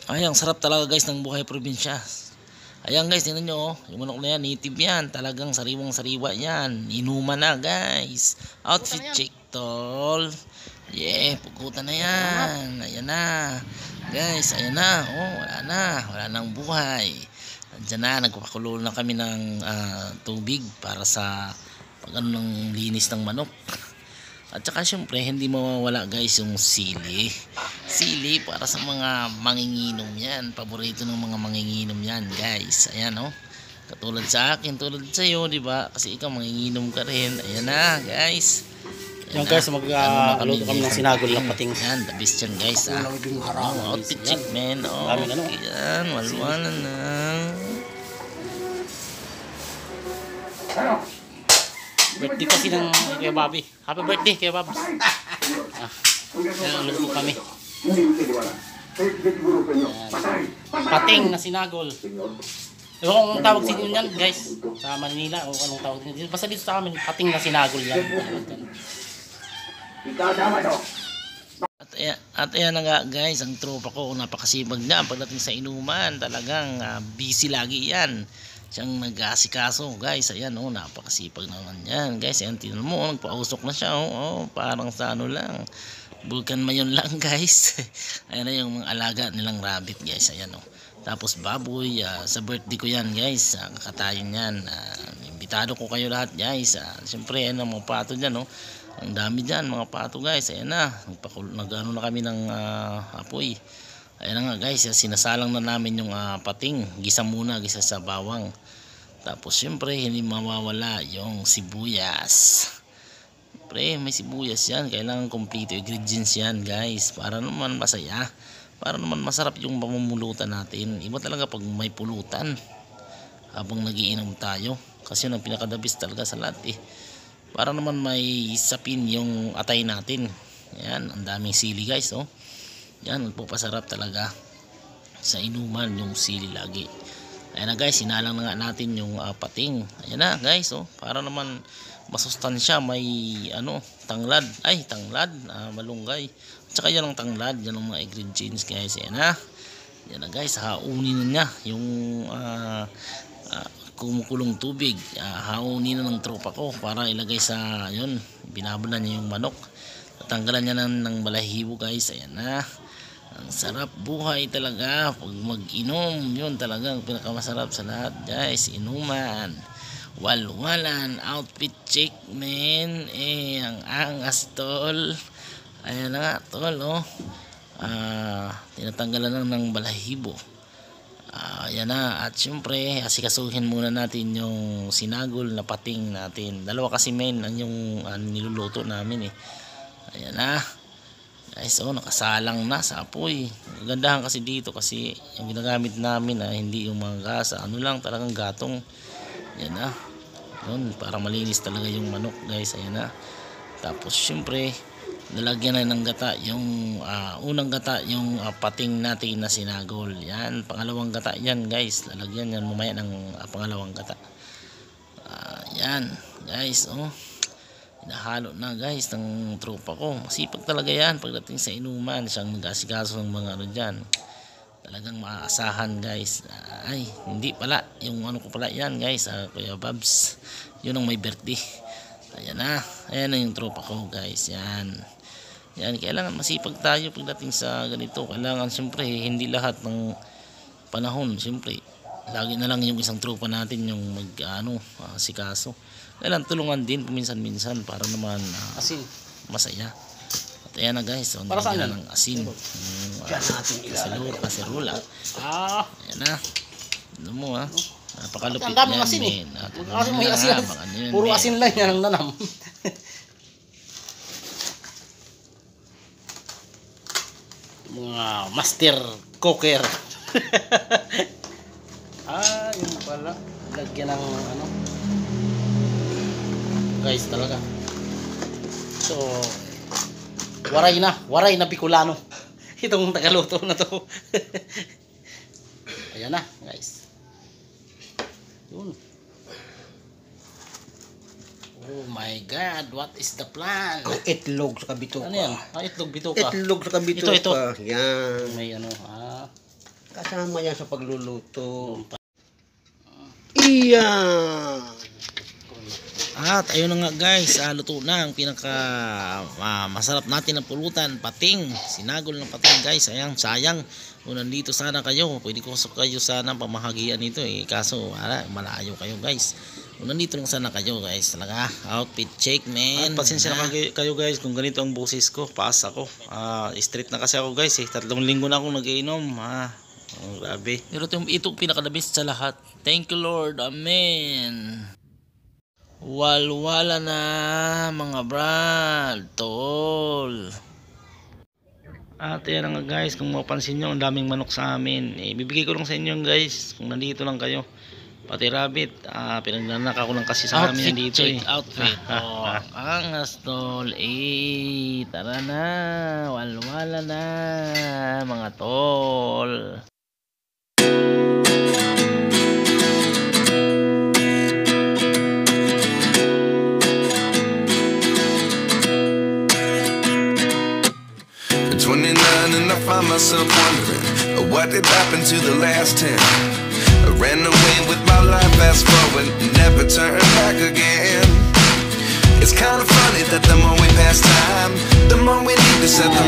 Ay, ang sarap talaga guys ng buhay probinsya. Ayan guys, tingnan nyo, yung manok na yan, native yan. Talagang sariwang sariwa yan. Inuman na guys. Outfit check tol. Yeah, pugutan na yan. Ayan na. Guys, ayan na. Oh, wala na. Wala nang buhay. Andiyan na, nagpapakulo na kami ng tubig para sa pag ano ng linis ng manok. At saka syempre hindi mawawala guys yung sili. Sili para sa mga manginginom yan. Paborito ng mga manginginom yan guys. Ayan oh. Katulad sa akin, tulad sa iyo, di ba? Kasi ikaw manginginom ka rin. Ayan na guys. Yan guys, magkaluto kami ng sinagol na pating. Yan, the best yan guys. Outfit check man. Oh, yan, walwala na. Birthday kasi ng Kuya Bobby. Happy birthday Kuya Bobs. Yan, luto kami. Yan. Pating na sinagol. Ewan kung tawag sa inyo yan guys. Sa Manila o anong tawag dito. Basta dito sa amin, pating na sinagol yan. At ayan na nga guys, ang tropa ko napakasibag niya pagdating sa inuman. Talagang busy lagi yan. Siyang nag-aasikaso guys. Ayan oh, napakasipag naman yan guys. Ayan, tinan mo, nagpausok na siya oh, parang sa ano lang, Vulcan Mayon lang guys. Ayan na yung mga alaga nilang rabbit guys. Ayan oh. Tapos baboy, sa birthday ko yan guys. Kakatayin yan. Imbitado ko kayo lahat guys. Siyempre ayan ang mga pato dyan oh. Ang dami dyan mga pato guys. Ayan na, nag-ano na kami ng apoy. Ayan na nga guys, sinasalang na namin yung pating. Gisa muna, gisa sa bawang. Tapos syempre hindi mawawala yung sibuyas. Pre, may sibuyas yan. Kailangan kompleto ingredients yan guys. Para naman masaya. Para naman masarap yung pamumulutan natin. Iba talaga pag may pulutan habang nagiinom tayo. Kasi yun ang pinakadabis talaga sa lahat eh. Para naman may sapin yung atay natin. Yan, ang daming sili guys oh. Yan, magpapasarap talaga sa inuman yung sili lagi. Ayan na guys, sinalang na nga natin yung pating. Ayan na guys oh, para naman masustansya, may ano, tanglad. Ay, tanglad, malunggay. At saka yan ang tanglad, yan ang mga ingredients guys. Ayan na. Ayan na guys, haunin na niya yung kumukulong tubig. Haunin na ng tropa ko para ilagay sa yun, binabalan niya yung manok. Tatanggalan niya ng balahibo guys. Ayan na. Ang sarap buhay talaga pag mag-inom. Yun talagang pinakamasarap sa lahat guys. Inuman, walwalan, outfit check man. Ang angas tol. Ayan na nga tol oh. Tinatanggalan lang ng balahibo. Ayan na. At syempre asikasuhin muna natin yung sinagol na pating natin. Dalawa kasi men yung niluluto namin eh. Ayan na guys oh, nakasalang na sa apoy. Gandahan kasi dito kasi yung ginagamit namin hindi yung mga gasa, ano lang talagang gatong. Yan na yun, para malinis talaga yung manok guys. Ayan na. Tapos syempre lalagyan na ng gata yung unang gata yung pating natin na sinagol. Yan, pangalawang gata yan guys, lalagyan yan mamaya ng pangalawang gata. Yan guys oh, hinahalo na guys ng tropa ko. Masipag talaga yan pagdating sa inuman. Siyang nag-asikaso ng mga ano dyan. Talagang maaasahan guys. Ay, hindi pala. Yung ano ko pala yan guys, Kuya Babs. Yun ang may birthday. Ayan na. Ayan na yung tropa ko guys. Yan. Yan, kailangan masipag tayo pagdating sa ganito. Kailangan siyempre hindi lahat ng panahon. Siyempre, lagi na lang yung isang tropa natin yung sikaso. Kailangan tulungan din paminsan-minsan para naman Asin. masaya. At ayan na guys, para saan yan? Ng asin. Kaserula. Ayan na. Ano mo napakalupit ang daming yan asin eh. May asin. Puro asin lang yan ang nanam. Mga master cooker. Yun pala. Lagyan ng ano guys talaga. So waray na Bicolano itong tagaluto na to. Ayan na guys. Yun. Oh my god, what is the plan? Itlog sa kabituka. Ano yan? Itlog bituka. Itlog sa kabituka. Ito. Yan. May ano Kasama yan sa pagluluto. Iyan. At ayun na nga guys, luto na ang pinaka masarap natin na pulutan, pating, sinagol ng pating guys. Ayan, sayang kung nandito sana kayo, pwede ko kayo sana pamahagian nito kaso malayo kayo guys. Kung nandito lang sana kayo guys, talaga outfit check man. At pasensya na kayo guys kung ganito ang boses ko, paas ako, straight na kasi ako guys 3 linggo na akong nagiinom grabe. Pero itong pinakadabis sa lahat, thank you Lord, amen. Walwala na mga brad, tol. At yan nga guys, kung mapansin nyo, ang daming manok sa amin. Bibigay ko lang sa inyo guys, kung nandito lang kayo. Pati rabbit, pinagnanak ako lang kasi sa amin nandito. Outfit, angas tol. Tara na, walwala na mga tol. And I find myself wondering what did happen to the last 10. I ran away with my life, fast forward, never turn back again. It's kind of funny that the more we pass time, the more we need to set the